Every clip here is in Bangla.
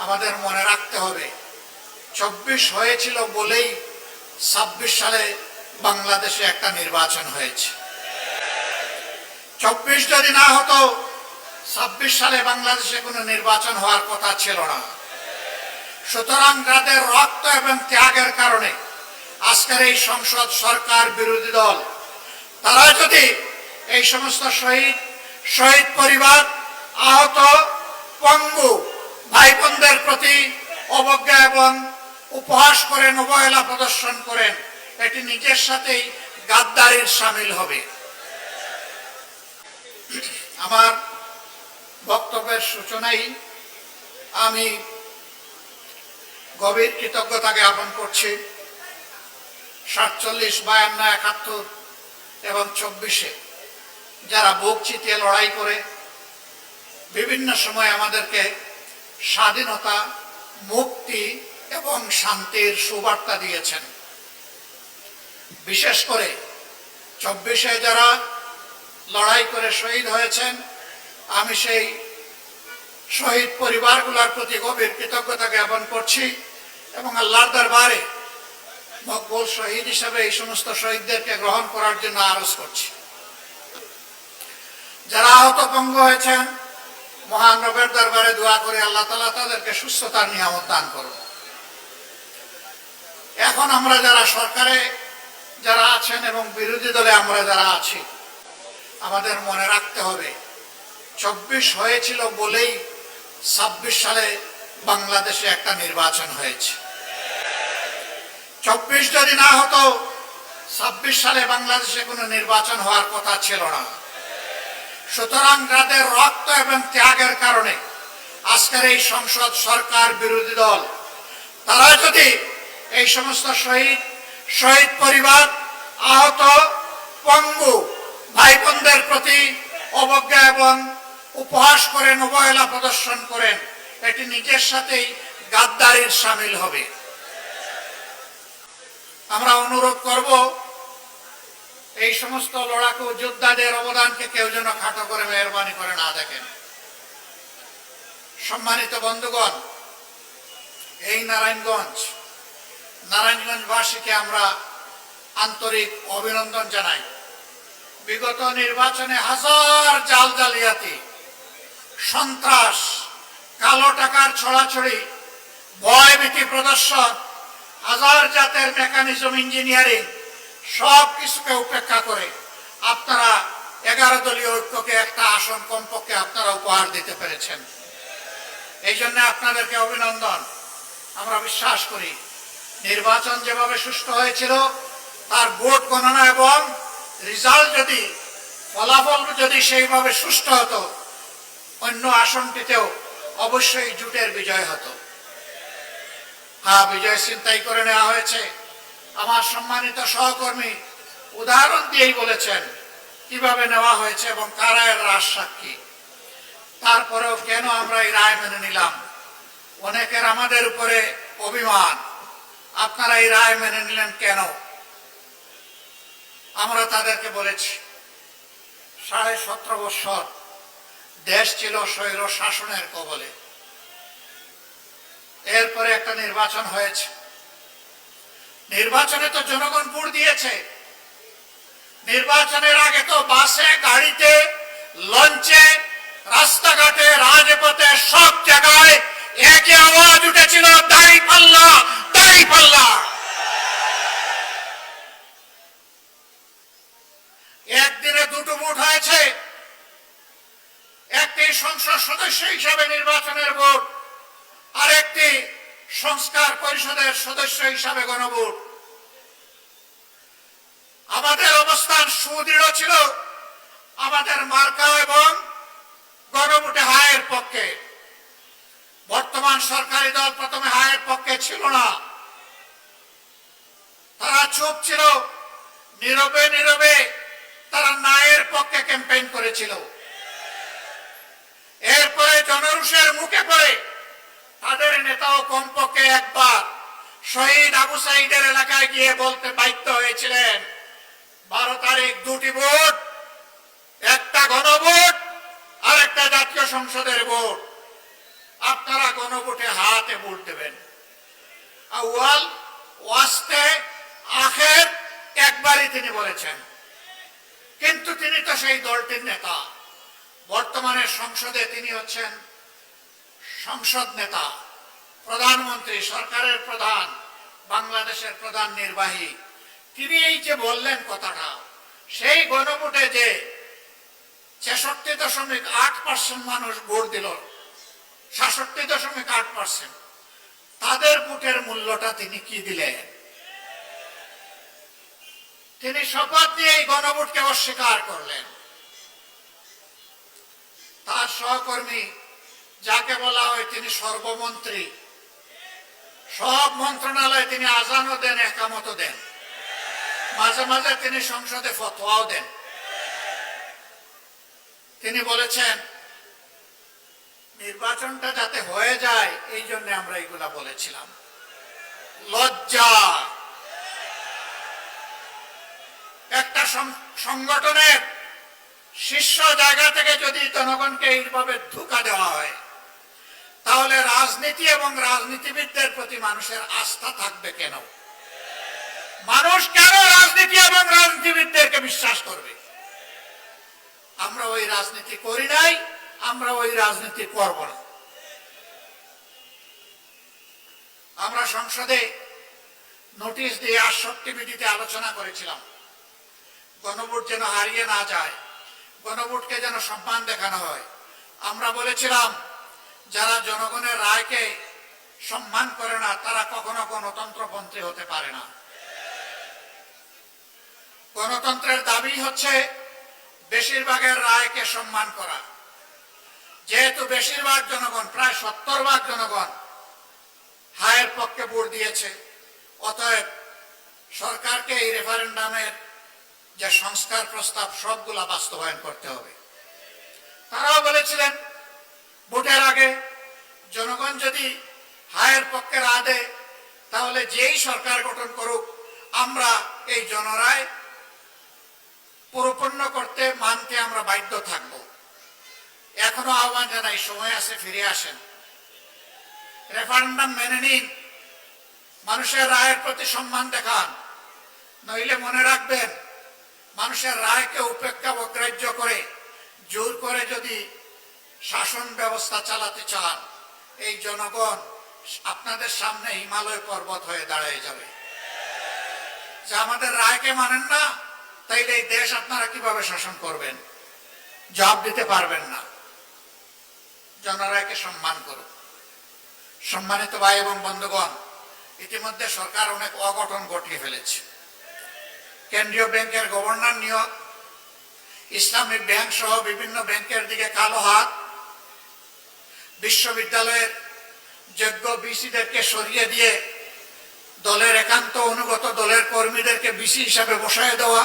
আমাদের মনে রাখতে হবে ২৪ হয়েছিল বলেই ২৬ সালে বাংলাদেশে একটা নির্বাচন হয়েছে। ২৪ যদি না হতো ২৬ সালে বাংলাদেশে কোনো নির্বাচন হওয়ার কথা ছিল না। সুতরাং যাদের রক্ত এবং ত্যাগের কারণে আজকের এই সংসদ, সরকার, বিরোধী দল তারা যদি এই সমস্ত শহীদ পরিবার, আহত, পঙ্গু ভাই বোনদের প্রতি অবজ্ঞা এবং উপহাস করেন, অবহেলা প্রদর্শন করেন, এটি নিজের সাথেই গাদ্দারির শামিল হবে। আমার বক্তব্যের সূচনায় আমি গভীর কৃতজ্ঞতা জ্ঞাপন করছি ৪৭, ৫২, ৭১ এবং ২৪-এ যারা বুক চিতিয়ে লড়াই করে বিভিন্ন সময় আমাদেরকে স্বাধীনতা, মুক্তি এবং শান্তির সুবার্তা দিয়েছেন। বিশেষ করে ২৪-এ যারা লড়াই করে শহীদ হয়েছেন, আমি সেই শহীদ পরিবারগুলোর প্রতি গভীর কৃতজ্ঞতা জ্ঞাপন করছি এবং আল্লাহর দরবারে মকবুল শহীদ হিসেবে এই সমস্ত শহীদদেরকে গ্রহণ করার জন্য আরজ করছি। যারা আহত পঙ্গু হয়েছেন, মহান রবের দরবারে দোয়া করে আল্লাহ তাআলা তাদেরকে সুস্থতার নিয়ামত দান করুন। এখন আমরা যারা সরকারে যারা আছেন এবং বিরোধী দলে আমরা যারা আছি, আমাদের মনে রাখতে হবে ২৪ হয়েছিল বলেই ২৬ সালে বাংলাদেশে একটা নির্বাচন হয়েছে। ২৪ যদি না হতো ২৬ সালে বাংলাদেশে কোনো নির্বাচন হওয়ার কথা ছিল না। সুতরাং যাদের রক্ত এবং ত্যাগের কারণে আজকের এই সংসদ, সরকার, বিরোধী দল তারা যদি এই সমস্ত শহীদ পরিবার, আহত, পঙ্গু ভাই বোনদের প্রতি অবজ্ঞা এবং উপহাস করেন, অবহেলা প্রদর্শন করেন, এটি নিজের সাথেই গাদ্দারির শামিল হবে। আমরা অনুরোধ করব এই সমস্ত লড়াকু যোদ্ধাদের অবদানকে কেউ যেন খাটো করে মেহরবানি করে না দেখেন। সম্মানিত বন্ধুগণ, এই নারায়ণগঞ্জবাসীকে আমরা আন্তরিক অভিনন্দন জানাই। বিগত নির্বাচনে হাজার জালিয়াতি, সন্ত্রাস, কালো টাকার ছড়াছড়ি, ভয়ভীতি প্রদর্শন, হাজার জাতের মেকানিজম, ইঞ্জিনিয়ারিং সব কিছুকে উপেক্ষা করে আপনারা 11 দলীয় ঐক্যকে একটা আসন কমপক্ষে আপনারা উপহার দিতে পেরেছেন। এই জন্য আপনাদেরকে অভিনন্দন। আমরা বিশ্বাস করি নির্বাচন যেভাবে সুষ্ঠু হয়েছিল, তার ভোট গণনা এবং রেজাল্ট যদি, ফলাফল যদি সেইভাবে সুষ্ঠু হতো, অন্য আসনটিতেও অবশ্যই জোটের বিজয় হতো। হ্যাঁ, বিজয় ছিনতাই করে নেওয়া হয়েছে। আমার সম্মানিত সহকর্মী উদাহরণ দিয়েই বলেছেন কিভাবে নেওয়া হয়েছে এবং কারা এর রাজ সাক্ষী। তারপরেও কেন আমরা এই রায় মেনে নিলাম? অনেকের আমাদের উপরে অভিমান, আপনারা এই রায় মেনে নিলেন কেন? আমরা তাদেরকে বলেছি 17.5 বছর দেশ ছিল স্বৈর শাসনের কবলে। এরপরে একটা নির্বাচন হয়েছে। নির্বাচনে তো জনগণ ভোট দিয়েছে। নির্বাচনের আগে তো বাসে, গাড়িতে, লঞ্চে, রাস্তাঘাটে, রাজপথে সব জায়গায় একই আওয়াজ উঠেছিল, দাঁড়িপাল্লা, দাঁড়িপাল্লা। একদিনে দুটো ভোট হয়েছে, একটি সংসদ সদস্য হিসাবে নির্বাচনের ভোট, আর একটি সংস্কার পরিষদের সদস্য হিসাবে গণভোট। আমাদের অবস্থান সুদৃঢ় ছিল, আমাদের মার্কা এবং গণভোটে হায়ের পক্ষে। বর্তমান সরকারি দল প্রথমে হায়ের পক্ষে ছিল না, তারা চুপ ছিল, নীরবে নীরবে তারা নায়ের পক্ষে ক্যাম্পেইন করেছিল। এরপরে জনরোষের মুখে পড়ে তাদের নেতাও কমপক্ষে একবার শহীদ আবু সাইদের এলাকায় গিয়ে বলতে বাধ্য হয়েছিলেন 12 তারিখ 2টি ভোট, একটা গণভোট আর একটা জাতীয় সংসদের ভোট। আপনারা গণভোটে হাতে ভোট দেবেন। আউয়াল ওয়াস্তে আখের একবারই তিনি বলেছেন, কিন্তু তিনি তো সেই দলটির নেতা। বর্তমানে সংসদে তিনি হচ্ছেন সংসদ নেতা, প্রধানমন্ত্রী, সরকারের প্রধান, বাংলাদেশের প্রধান নির্বাহী। তিনি এই যে বললেন কথাটা, সেই গণভোটে যে 66.8% মানুষ ভোট দিল, 66.8%, তাদের ভোটের মূল্যটা তিনি কি দিলেন? তিনি শপথ নিয়ে এই গণভোটকে অস্বীকার করলেন। তার সহকর্মী, যাকে বলা হয় তিনি সর্বমন্ত্রী, সব মন্ত্রণালয়ে তিনি আজানও দেন, একামতও দেন, মাঝে মাঝে তিনি সংসদে ফতোয়াও দেন। তিনি বলেছেন নির্বাচনটা যাতে হয়ে যায়, এই জন্য আমরা এগুলা বলেছিলাম। লজ্জা! একটা সংগঠনের শীর্ষ জায়গা থেকে যদি জনগণকে এইভাবে ধোঁকা দেওয়া হয়, তাহলে রাজনীতি এবং রাজনীতিবিদদের প্রতি মানুষের আস্থা থাকবে কেন? মানুষ কেন রাজনীতি এবং রাজনীতিবিদদেরকে বিশ্বাস করবে? আমরা ওই রাজনীতি করি নাই, আমরা ওই রাজনীতি করব না। আমরা সংসদে নোটিশ দিয়ে 68 বিধিতে আলোচনা করেছিলাম, গণভোট যেন হারিয়ে না যায়, গণভোটকে যেন সম্মান দেখানো হয়। আমরা বলেছিলাম যারা জনগণের রায়কে সম্মান করে না, তারা কখনো গণতন্ত্রপন্থী হতে পারে না। গণতন্ত্রের দাবি হচ্ছে বেশিরভাগের রায়কে সম্মান করা। যেহেতু বেশিরভাগ জনগণ, প্রায় 70% জনগণ হায়ের পক্ষে ভোট দিয়েছে, অতএব সরকারকে এই রেফারেন্ডামের যে সংস্কার প্রস্তাব সবগুলা বাস্তবায়ন করতে হবে। তারাও বলেছিলেন ভোটের আগে জনগণ যদি হায়ের পক্ষে রায় দেয়, তাহলে যেই সরকার গঠন করুক, আমরা এই জনরায় পরিপূর্ণ করতে, মানতে আমরা বাধ্য থাকব। এখনো আহ্বান জানাই, সময় আছে, ফিরে আসেন, রেফারেন্ডাম মেনে নিন, মানুষের রায়ের প্রতি সম্মান দেখান। নইলে মনে রাখবেন, মানুষের রায়কে উপেক্ষা অগ্রাহ্য করে জোর করে যদি শাসন ব্যবস্থা চালাতে চান, এই জনগণ আপনাদের সামনে হিমালয় পর্বত হয়ে দাঁড়িয়ে যাবে। যে আমাদের রায়কে মানেন না, তাইলে এই দেশ আপনারা কিভাবে শাসন করবেন? জবাব দিতে পারবেন না। জনরায়কে সম্মান করুন। সম্মানিত ভাই এবং বন্ধুগণ, ইতিমধ্যে সরকার অনেক অঘটন ঘটিয়ে ফেলেছে। কেন্দ্রীয় ব্যাংকের গভর্নর নিয়োগ, ইসলামিক ব্যাংক সহ বিভিন্ন ব্যাংকের দিকে কালো হাত, বিশ্ববিদ্যালয়ের যোগ্য বিসিদেরকে সরিয়ে দিয়ে দলের একান্ত অনুগত দলের কর্মীদেরকে বিসি হিসাবে বসায় দেওয়া,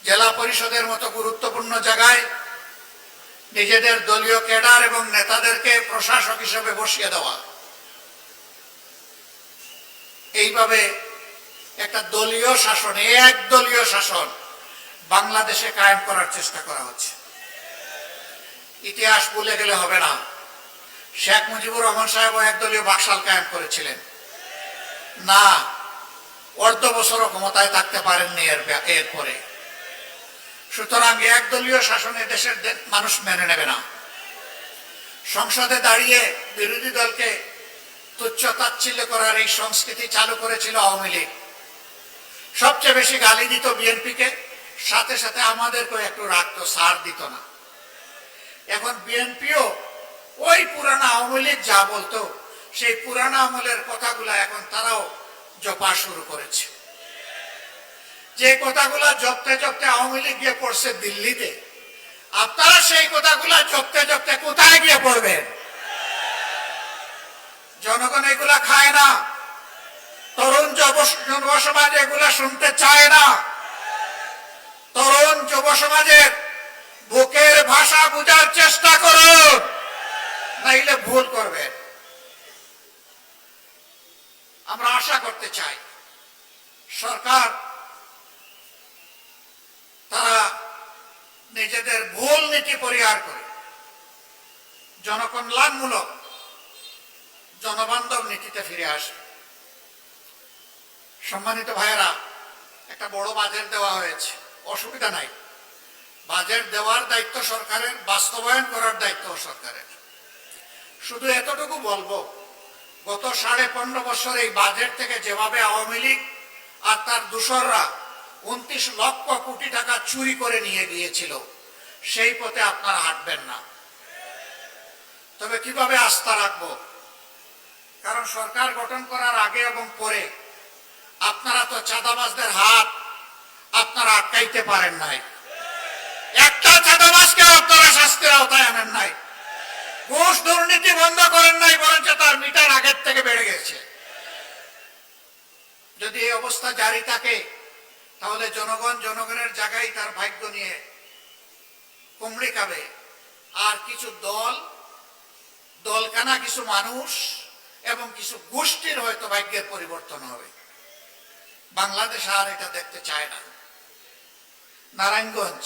জেলা পরিষদের মতো গুরুত্বপূর্ণ জায়গায় নিজেদের দলীয় ক্যাডার এবং নেতাদেরকে প্রশাসক হিসেবে বসিয়ে দেওয়া, এইভাবে একটা দলীয় শাসন, এক দলীয় শাসন বাংলাদেশে কায়েম করার চেষ্টা করা হচ্ছে। ইতিহাস ভুলে গেলে হবে না। শেখ মুজিবুর রহমান সাহেব একদলীয় বাকশাল কায়েম করেছিলেন না, অর্ধ বছরও ক্ষমতায় থাকতে পারেননি এরপরে। সুতরাং একদলীয় শাসনে দেশের মানুষ মেনে নেবে না। সংসদে দাঁড়িয়ে বিরোধী দলকে তুচ্ছ তাচ্ছিল্য করার এই সংস্কৃতি চালু করেছিল আওয়ামী লীগ। সবচেয়ে বেশি গালি দিত বিএনপিকে, সাথে সাথে আমাদেরকেও একটু রাখতো, ছাড় দিত না। এখন বিএনপিও ওই পুরানা আওয়ামী লীগ যা বলতো, সেই পুরানা আমলের কথাগুলা এখন তারাও জপা শুরু করেছে। যে কথাগুলা জপতে জপতে আওয়ামী লীগ গিয়ে পড়ছে দিল্লিতে, আপনারা সেই কথাগুলা জপতে জপতে কোথায় গিয়ে পড়বেন? জনগণ এগুলা খায় না, তরুণ যুব সমাজ এগুলা শুনতে চায় না। তরুণ যুব সমাজের বুকের ভাষা বোঝার চেষ্টা করুন, নাইলে ভুল করবেন। আমরা আশা করতে চাই সরকার তারা নিজেদের ভুল নীতি পরিহার করে জনকল্যাণমূলক জনবান্ধব নীতিতে ফিরে আসবে। সম্মানিত ভাইয়েরা, একটা বড় বাজেট দেওয়া হয়েছে, অসুবিধা নাই। বাজেট দেওয়ার দায়িত্ব সরকারের, বাস্তবায়ন করার দায়িত্ব সরকারের। শুধু এতটুকু বলবো, গত 15.5 বছর এই বাজেট থেকে যেভাবে আওয়ামী লীগ আর তার দূষররা 29 লক্ষ কোটি টাকা চুরি করে নিয়ে গিয়েছিল, সেই পথে আপনারা হাঁটবেন না। তবে কিভাবে আস্থা রাখবো? কারণ সরকার গঠন করার আগে এবং পরে আপনারা তো চাঁদাবাজদের হাত আপনারা আটকাইতে পারেন নাই। একটা চাঁদাবাজকে আপনারা শাস্তির আওতায় আনেন নাই। ঘুষ দুর্নীতি বন্ধ করেন নাই, বরঞ্চ তার মিটার আগের থেকে বেড়ে গেছে। যদি এই অবস্থা জারি থাকে, তাহলে জনগণের জায়গায় তার ভাগ্য নিয়ে কুমড়ি খাবে। আর কিছু দলকানা কিছু মানুষ এবং কিছু গোষ্ঠীর হয়তো ভাগ্যের পরিবর্তন হবে। বাংলাদেশ আর এটা দেখতে চায় না। নারায়ণগঞ্জ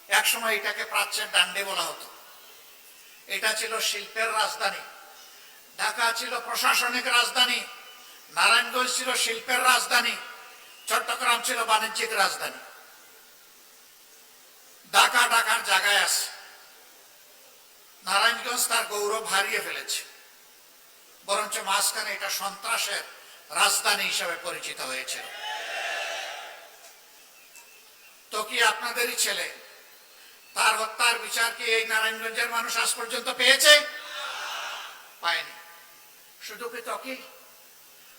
একসময় এটাকে প্রাচ্যের ডান্ডি বলা হতো। এটা ছিল শিল্পের রাজধানী, ঢাকা ছিল প্রশাসনিক রাজধানী, নারায়ণগঞ্জ ছিল শিল্পের রাজধানী, চট্টগ্রাম ছিল বাণিজ্যিক রাজধানী। ঢাকার জায়গায় আছে, নারায়ণগঞ্জ তার গৌরব হারিয়ে ফেলেছে। বরঞ্চ মাঝখানে এটা সন্ত্রাসের রাজধানী হিসেবে পরিচিত হয়েছিল। তো কি আপনাদেরই ছেলে, তার হত্যার বিচার কি এই নারায়ণগঞ্জের মানুষ আজ পর্যন্ত পেয়েছে? পায়নি। শুধু কি তকি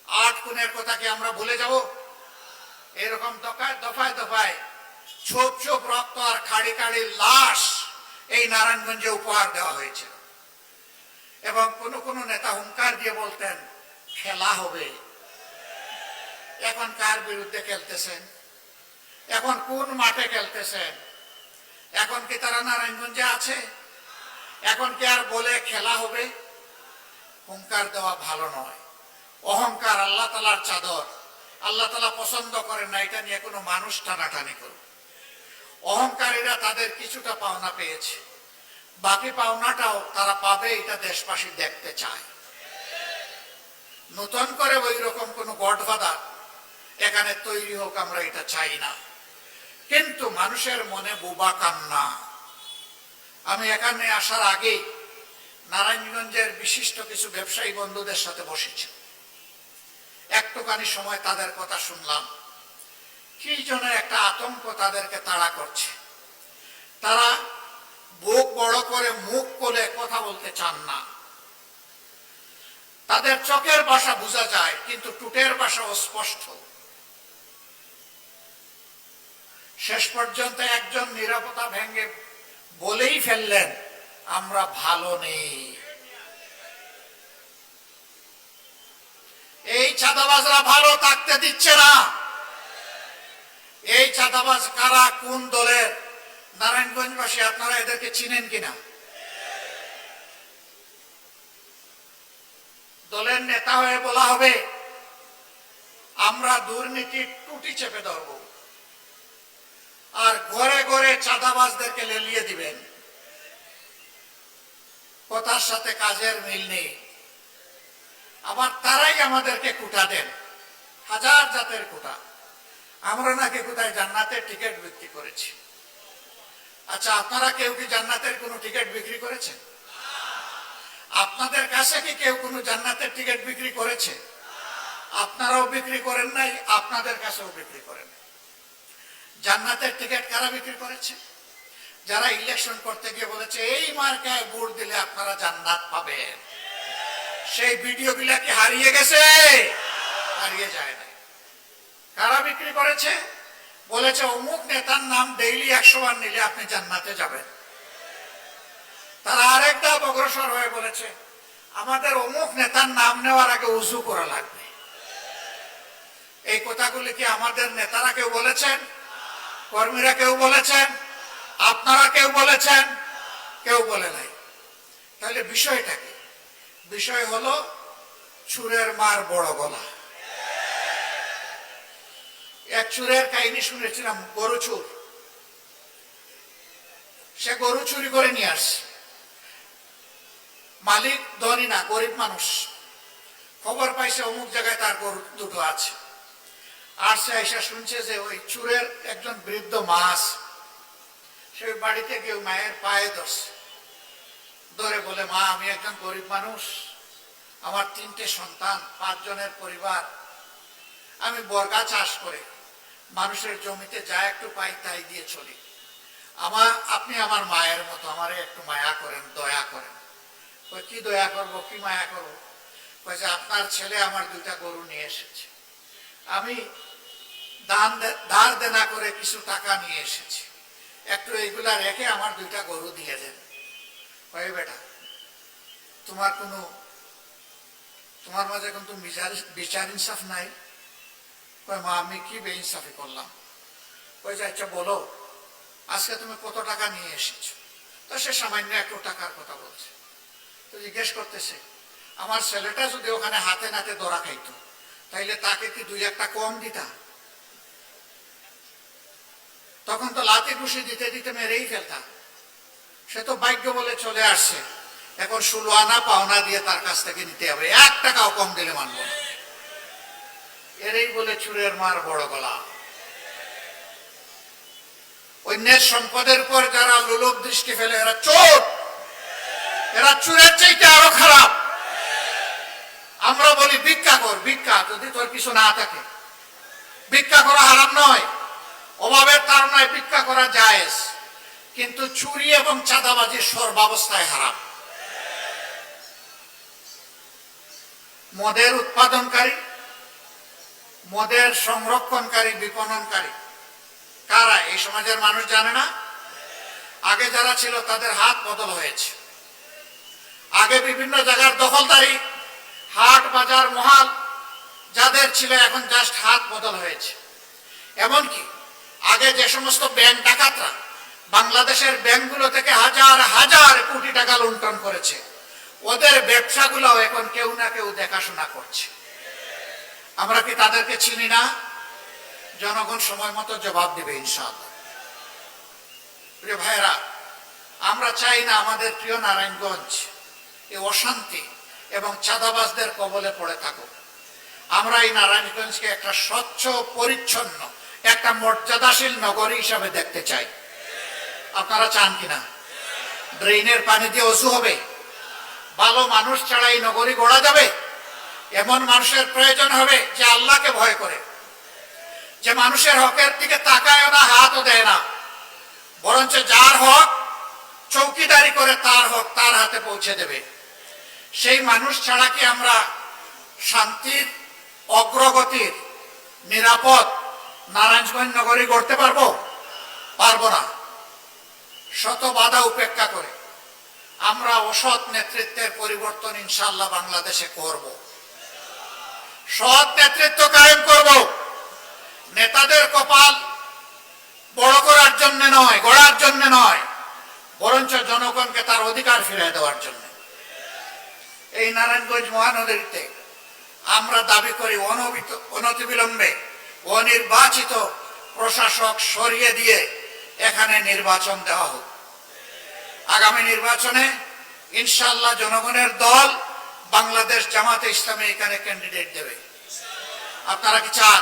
8 খুনের কথা কি আমরা ভুলে যাব? এরকম দফায় দফায় ছোপ ছোপ রক্ত আর খাড়ি খাড়ি লাশ এই নারায়ণগঞ্জে উপহার দেওয়া হয়েছিল। এবং কোন নেতা হুঙ্কার দিয়ে বলতেন খেলা হবে। এখন কার বিরুদ্ধে খেলতেছেন? এখন কোন মাঠে খেলতেছেন? এখন কি তারা নারায়ণগঞ্জে আছে? এখন কি আর বলে খেলা হবে? হুঙ্কার দেওয়া ভালো নয়। অহংকার আল্লাহ তাআলার চাদর, আল্লাহ তাআলা পছন্দ করেন না এটা নিয়ে কোনো মানুষ টানাটানি করুক। অহংকারীরা তাদের কিছুটা পাওনা পেয়েছে, বাকি পাওনাটাও তারা পাবে, এটা দেশবাসী দেখতে চায়। নতুন করে ওই রকম কোন গডফাদার এখানে তৈরি হোক, আমরা এটা চাই না। কিন্তু মানুষের মনে বোবা কান্না। আমি এখানে আসার আগে নারায়ণগঞ্জের বিশিষ্ট কিছু ব্যবসায়ী বন্ধুদের সাথে বসেছি। একটুখানি সময় তাদের কথা শুনলাম। কি জন্য একটা আতঙ্ক তাদেরকে তাড়া করছে। তারা বুক বড় করে মুখ খুলে কথা বলতে চান না। তাদের চোখের ভাষা বোঝা যায়, কিন্তু টুটের ভাষা অস্পষ্ট। শেষ পর্যন্ত একজন নিরাপত্তা ভেঙে বলেই ফেললেন, আমরা ভালো নেই। এই চাঁদাবাজরা ভালো থাকতে দিচ্ছে না। এই চাঁদাবাজ কারা, কোন দলের? নারায়ণগঞ্জবাসী আপনারা এদেরকে চিনেন কিনা? দলের নেতা হয়ে বলা হবে আমরা দুর্নীতির টুটি চেপে ধরব, আর ঘরে ঘরে চাঁদাবাজদেরকে লেলিয়ে দিবেন। কথার সাথে কাজের মিল নেই। আবার তারাই আমাদেরকে কুটা দেন, হাজার জাতের কুটা। আমরা নাকি কোথায় জান্নাতের টিকিট বিক্রি করেছি। আচ্ছা, আপনারা কেউ কি জান্নাতের কোনো টিকিট বিক্রি করেছেন? আপনাদের কাছে কি কেউ কোনো জান্নাতের টিকিট বিক্রি করেছে? আপনারাও বিক্রি করেন নাই, আপনাদের কাছেও বিক্রি করেন নাই। জান্নাতের টিকিট কারা বিক্রি করেছে? যারা ইলেকশন করতে গিয়ে বলেছে এই মার্কায় ভোট দিলে আপনারা জান্নাত পাবেন। সেই ভিডিও গুলা কি হারিয়ে গেছে? হারিয়ে যায় না। কারা বিক্রি করেছে? বলেছে অমুক নেতার নাম ডেইলি 100 বার নিলে আপনি জান্নাতে যাবেন। তারা আরেকটা অগ্রসর হয়ে বলেছে আমাদের অমুক নেতার নাম নেওয়ার আগে উযু করা লাগবে। এই কথাগুলি কি আমাদের নেতারা কেউ বলেছেন? কর্মীরা কেউ বলেছেন? আপনারা কেউ বলেছেন? কেউ বলে নাই। তাহলে বিষয়টা কি? বিষয় হলো চুরের মার বড় গলা। এক চুরের কাহিনী শুনেছিলাম, গরু চুর। সে গরু চুরি করে নিয়ে আসছে। মালিক ধনী না, গরিব মানুষ। খবর পাইছে অমুক জায়গায় তার গরু দুটো আছে। আর সে আইসা শুনছে যে ওই চুরের একজন বৃদ্ধ মা আছে, সে বাড়িতে গিয়ে মায়ের পায়ে ধরছে, ধরে বলে, মা আমি একজন গরিব মানুষ, আমার 3টে সন্তান, 5 জনের পরিবার, আমি বর্গা চাষ করে মানুষের জমিতে যা একটু পাই তাই দিয়ে চলি। আপনি আমার মায়ের মতো, আমারে একটু মায়া করেন, দয়া করেন। কই কি দয়া করবো, কি মায়া করবো? কই যে আপনার ছেলে আমার 2টা গরু নিয়ে এসেছে, আমি ধার দেনা করে কিছু টাকা নিয়ে এসেছি, একটু এইগুলা রেখে আমার 2টা গরু দিয়ে দেন। কই বেটা, তোমার মাঝে কিন্তু বিচার ইনসাফ নাই। কই মা আমি কি বেইনসাফি করলাম? কই যে আচ্ছা বলো আজকে তুমি কত টাকা নিয়ে এসেছো? তো সে সামান্য একটু টাকার কথা বলছে। তো জিজ্ঞেস করতেছে, আমার ছেলেটা যদি ওখানে হাতে নাতে ধরা খাইতো তাইলে তাকে কি 2-1টা কম দিতা? তখন তো লাথি ঘুষি দিতে দিতে মেরেই ফেলতাম। সে তো ভাগ্য বলে চলে আসছে, এখন 16 আনা পাওনা দিয়ে তার কাছ থেকে নিতে হবে, 1 টাকাও কম দিলে মানব না। এরই বলে চুরের মার বড় গলা। অন্যের সম্পদের উপর যারা লোলুপ দৃষ্টি ফেলে এরা চোর, এরা চুরের চাইতে আরো খারাপ। আমরা বলি ভিক্ষা কর, ভিক্ষা যদি তোর কিছু না থাকে। ভিক্ষা করা হারাম নয়, অভাবের তাড়নায় ভিক্ষা করা জায়েজ, কিন্তু চুরি এবং চাঁদাবাজি সর্বাবস্থায় হারাম। মদের উৎপাদনকারী, মদের সংরক্ষণকারী, বিপণনকারী কারা এই সমাজের মানুষ জানে না? আগে যারা ছিল তাদের হাত বদল হয়েছে। আগে বিভিন্ন জায়গার দখলদারি, হাট বাজার মহাল যাদের ছিল এখন জাস্ট হাত বদল হয়েছে। এমনকি আগে যে সমস্ত ব্যাংক ডাকাতরা বাংলাদেশের ব্যাংকগুলো থেকে হাজার হাজার কোটি টাকা লুণ্ঠন করেছে, ওদের ব্যবসাগুলো এখন কেউ না কেউ দেখাশোনা করছে। আমরা কি তাদেরকে চিনি না? জনগণ সময় মতো জবাব দিবে ইনশাআল্লাহ। প্রিয় ভাইরা, আমরা চাই না আমাদের প্রিয় নারায়ণগঞ্জ এই অশান্তি এবং চাঁদাবাজদের কবলে পড়ে থাকুক। আমরা এই নারায়ণগঞ্জকে একটা স্বচ্ছ পরিচ্ছন্ন, একটা মর্যাদাশীল নগরী হিসাবে দেখতে চাই। আপনারা চান কিনা? ড্রেনের পানি দিয়ে ওযু হবে? ভালো মানুষ ছাড়া এই নগরী গড়া যাবে? এমন মানুষের প্রয়োজন হবে যে আল্লাহকে ভয় করে, যে মানুষের হকের দিকে তাকায় না, হাতও দেয় না, বরঞ্চ যার হক চৌকিদারি করে তার হক তার হাতে পৌঁছে দেবে। সেই মানুষ ছাড়া কি আমরা শান্তির, অগ্রগতির, নিরাপদ নারায়ণগঞ্জ নগরী গড়তে পারবো? পারবো না। শত বাধা উপেক্ষা করে আমরা অসৎ নেতৃত্বের পরিবর্তন ইনশাআল্লাহ বাংলাদেশে করব। সৎ নেতৃত্ব কায়েম করব। নেতাদের কপাল বড় করার জন্য নয়, গড়ার জন্য নয়, বরঞ্চ জনগণকে তার অধিকার ফিরিয়ে দেওয়ার জন্য। এই নারায়ণগঞ্জ মহানগরীতে আমরা দাবি করি অনতিবিলম্বে অনির্বাচিত প্রশাসক সরিয়ে দিয়ে এখানে নির্বাচন দেওয়া হোক। আগামী নির্বাচনে ইনশাআল্লাহ জনগণের দল বাংলাদেশ জামাতে ইসলামী এখানে ক্যান্ডিডেট দেবে। আপনারা কি চান?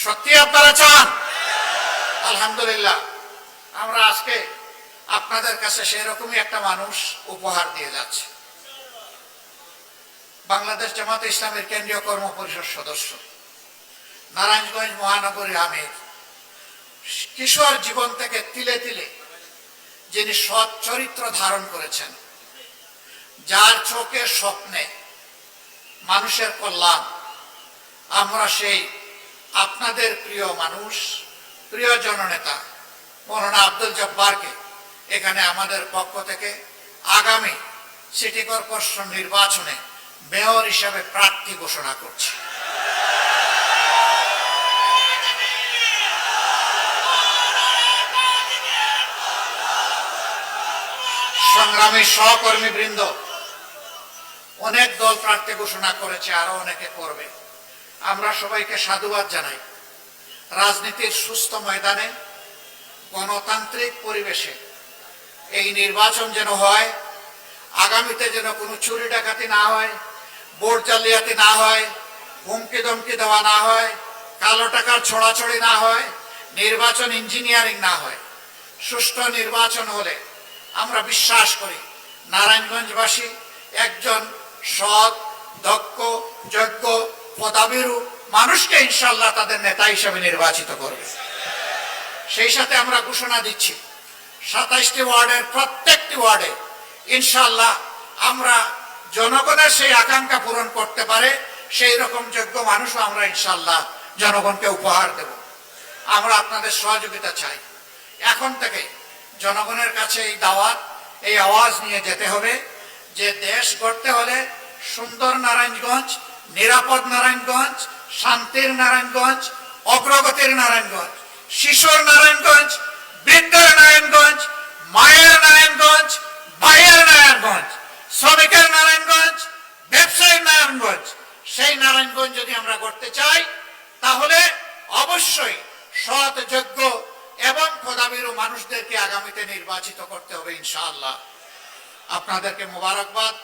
সত্যি আপনারা চান? আলহামদুলিল্লাহ, আমরা আজকে আপনাদের কাছে সেরকমই একটা মানুষ উপহার দিয়ে যাচ্ছে। বাংলাদেশ জামাতে ইসলামের কেন্দ্রীয় কর্ম পরিষদ সদস্য, নারায়ণগঞ্জ মহানগরীর আমির, কিশোর জীবন থেকে তিলে তিলে যিনি সৎ চরিত্র ধারণ করেছেন, যার চোখে স্বপ্নে মানুষের কল্যাণ, আমরা সেই আপনাদের প্রিয় মানুষ, প্রিয় জননেতা মৌলানা আব্দুল জব্বারকে এখানে আমাদের পক্ষ থেকে আগামী সিটি কর্পোরেশন নির্বাচনে মেয়র হিসাবে প্রার্থী ঘোষণা করছি। সংগ্রামী সহকর্মী বৃন্দ, অনেক দল প্রার্থী ঘোষণা করেছে, আরো অনেকে করবে। আমরা সবাইকে সাধুবাদ জানাই। রাজনীতির সুস্থ ময়দানে গণতান্ত্রিক পরিবেশে এই নির্বাচন যেন হয় আগামীতে যেন কোনো চুরি ডাকাতি না হয়, ভোট জালিয়াতি না হয়, হুমকি ধমকি দেওয়া না হয়, কালো টাকার ছড়াছড়ি না হয়, নির্বাচন ইঞ্জিনিয়ারিং না হয়। সুষ্ঠু নির্বাচন হলে আমরা বিশ্বাস করি নারায়ণগঞ্জবাসী একজন সৎ, দক্ষ, যোগ্য, পদাবিরু মানুষকে ইনশাআল্লাহ তাদের নেতা হিসেবে নির্বাচিত করবে। সেই সাথে আমরা ঘোষণা দিচ্ছি 27টি ওয়ার্ডের প্রত্যেকটি ওয়ার্ডে ইনশাআল্লাহ আমরা জনগণের সেই আকাঙ্ক্ষা পূরণ করতে পারে সেই রকম যোগ্য মানুষও আমরা ইনশাআল্লাহ জনগণকে উপহার দেব। আমরা আপনাদের সহযোগিতা চাই। এখন থেকে জনগণের কাছে এই দাওয়াত, এই আওয়াজ নিয়ে যেতে হবে যে দেশ গড়তে হলে সুন্দর নারায়ণগঞ্জ, নিরাপদ নারায়ণগঞ্জ, শান্তির নারায়ণগঞ্জ, অগ্রগতির নারায়ণগঞ্জ, শিশুর নারায়ণগঞ্জ, বৃদ্ধের নারায়ণগঞ্জ, মায়ের নারায়ণগঞ্জ, ভাইয়ের নারায়ণগঞ্জ, শ্রমিকের নারায়ণগঞ্জ, ব্যবসায়ীর নারায়ণগঞ্জ, সেই নারায়ণগঞ্জ যদি আমরা করতে চাই তাহলে অবশ্যই সৎ, যোগ্য এবং খোদাবিরু মানুষদেরকে আগামীতে নির্বাচিত করতে হবে ইনশাআল্লাহ। আপনাদেরকে মোবারকবাদ।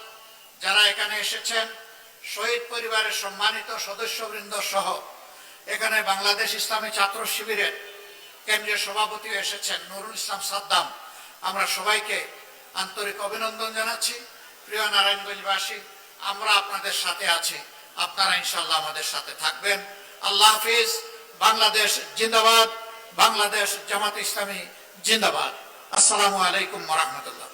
যারা এখানে এসেছেন, শহীদ পরিবারের সম্মানিত সদস্যবৃন্দ সহ এখানে বাংলাদেশ ইসলামী ছাত্র শিবিরের কেন্দ্রীয় সভাপতি এসেছেন নুরুল ইসলাম সাদ্দাম, আমরা সবাইকে আন্তরিক অভিনন্দন জানাচ্ছি। প্রিয় নারায়ণগঞ্জবাসী, আমরা আপনাদের সাথে আছি, আপনারা ইনশাআল্লাহ আমাদের সাথে থাকবেন। আল্লাহ হাফিজ। বাংলাদেশ জিন্দাবাদ। বাংলাদেশ জামাত ইসলামী জিন্দাবাদ। আসসালামু আলাইকুম ওয়া রাহমাতুল্লাহ।